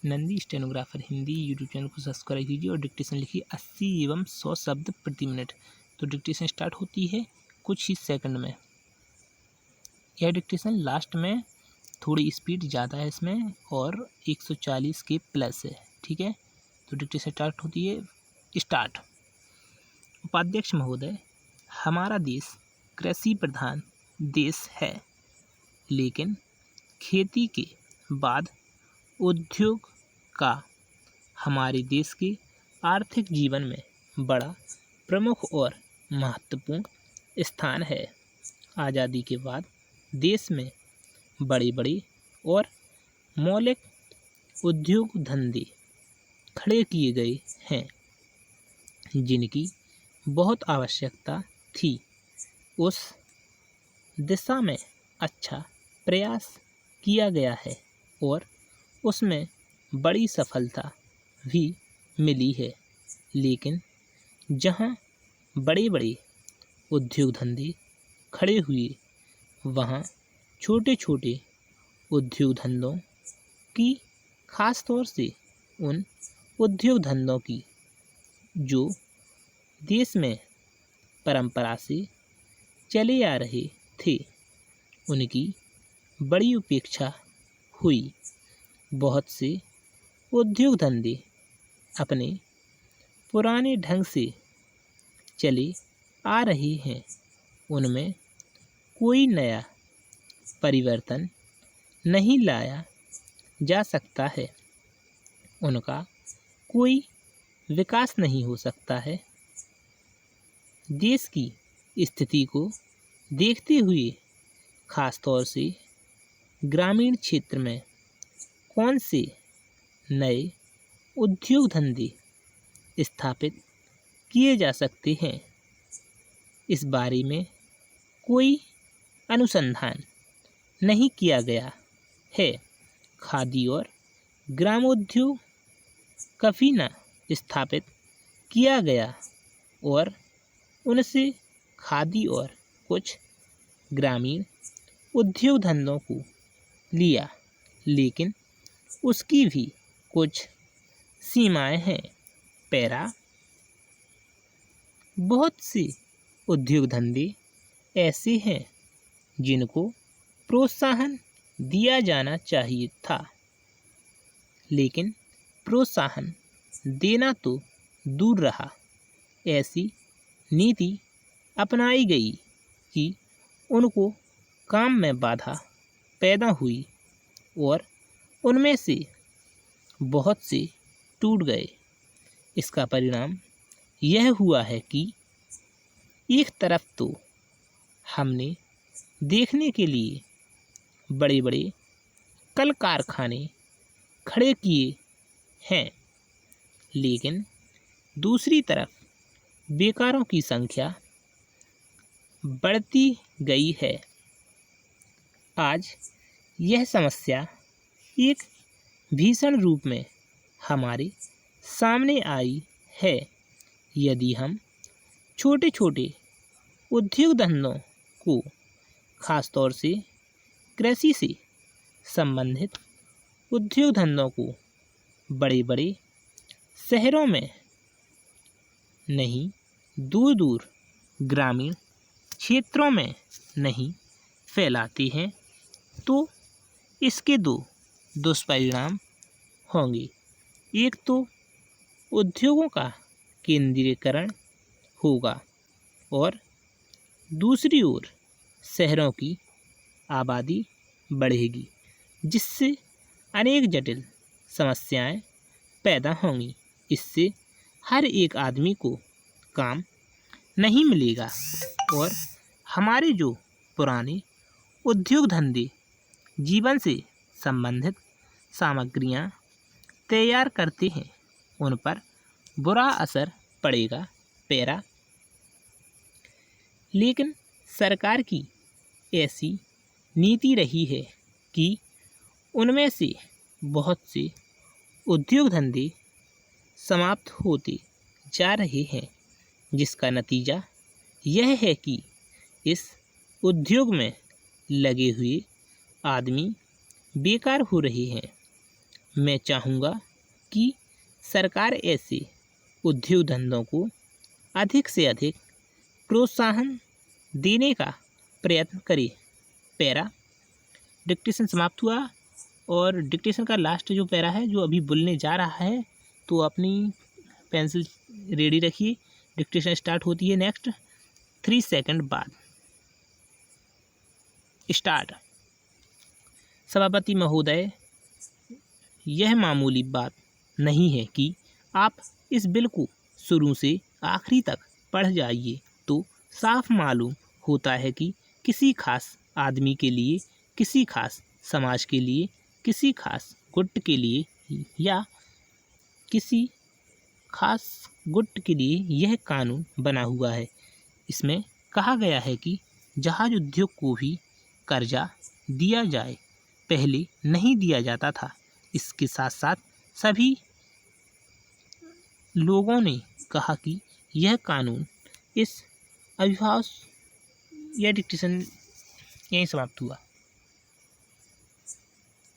Nandi stenographer Hindi YouTube channel को subscribe कीजिए और डिक्टेशन लिखिए 80 एवं 100 शब्द प्रति मिनट। तो डिक्टेशन स्टार्ट होती है कुछ ही सेकंड में। यह डिक्टेशन लास्ट में थोड़ी स्पीड ज़्यादा है इसमें और 140 के प्लस है, ठीक है। तो डिक्टेशन स्टार्ट होती है, स्टार्ट। उपाध्यक्ष महोदय, हमारा देश कृषि प्रधान देश है, लेकिन खेती के बाद उद्योग का हमारे देश के आर्थिक जीवन में बड़ा प्रमुख और महत्वपूर्ण स्थान है। आज़ादी के बाद देश में बड़े बड़े और मौलिक उद्योग धंधे खड़े किए गए हैं, जिनकी बहुत आवश्यकता थी। उस दिशा में अच्छा प्रयास किया गया है और उसमें बड़ी सफलता भी मिली है, लेकिन जहां बड़े बड़े उद्योग धंधे खड़े हुए वहां छोटे छोटे उद्योग धंधों की, खास तौर से उन उद्योग धंधों की जो देश में परंपरा से चले आ रहे थे, उनकी बड़ी उपेक्षा हुई। बहुत से उद्योग धंधे अपने पुराने ढंग से चले आ रहे हैं, उनमें कोई नया परिवर्तन नहीं लाया जा सकता है, उनका कोई विकास नहीं हो सकता है। देश की स्थिति को देखते हुए खास तौर से ग्रामीण क्षेत्र में कौन से नए उद्योग धंधे स्थापित किए जा सकते हैं, इस बारे में कोई अनुसंधान नहीं किया गया है। खादी और ग्रामोद्योग कभी न स्थापित किया गया और उनसे खादी और कुछ ग्रामीण उद्योग धंधों को लिया, लेकिन उसकी भी कुछ सीमाएं हैं। पैरा, बहुत से उद्योग धंधे ऐसे हैं जिनको प्रोत्साहन दिया जाना चाहिए था, लेकिन प्रोत्साहन देना तो दूर रहा, ऐसी नीति अपनाई गई कि उनको काम में बाधा पैदा हुई और उनमें से बहुत से टूट गए। इसका परिणाम यह हुआ है कि एक तरफ तो हमने देखने के लिए बड़े बड़े कल कारखाने खड़े किए हैं, लेकिन दूसरी तरफ बेकारों की संख्या बढ़ती गई है। आज यह समस्या एक भीषण रूप में हमारे सामने आई है। यदि हम छोटे छोटे उद्योग धंधों को, खास तौर से कृषि से संबंधित उद्योग धंधों को बड़े बड़े शहरों में नहीं, दूर दूर ग्रामीण क्षेत्रों में नहीं फैलाते हैं, तो इसके दो दुष्परिणाम होंगे। एक तो उद्योगों का केंद्रीकरण होगा और दूसरी ओर शहरों की आबादी बढ़ेगी, जिससे अनेक जटिल समस्याएं पैदा होंगी। इससे हर एक आदमी को काम नहीं मिलेगा और हमारे जो पुराने उद्योग धंधे जीवन से संबंधित सामग्रियां तैयार करते हैं, उन पर बुरा असर पड़ेगा। पैरा, लेकिन सरकार की ऐसी नीति रही है कि उनमें से बहुत से उद्योग धंधे समाप्त होते जा रहे हैं, जिसका नतीजा यह है कि इस उद्योग में लगे हुए आदमी बेकार हो रहे हैं। मैं चाहूँगा कि सरकार ऐसे उद्योग धंधों को अधिक से अधिक प्रोत्साहन देने का प्रयत्न करे। पैरा डिक्टेशन समाप्त हुआ और डिक्टेशन का लास्ट जो पैरा है जो अभी बोलने जा रहा है, तो अपनी पेंसिल रेडी रखिए। डिक्टेशन स्टार्ट होती है नेक्स्ट 3 सेकंड बाद। स्टार्ट। सभापति महोदय, यह मामूली बात नहीं है कि आप इस बिल को शुरू से आखिरी तक पढ़ जाइए तो साफ मालूम होता है कि किसी खास आदमी के लिए, किसी खास समाज के लिए, किसी खास गुट के लिए या किसी खास गुट के लिए यह कानून बना हुआ है। इसमें कहा गया है कि जहाज उद्योग को भी कर्जा दिया जाए, पहले नहीं दिया जाता था। इसके साथ साथ सभी लोगों ने कहा कि यह कानून इस अभिभाव, यह डिक्टेशन यहीं समाप्त हुआ।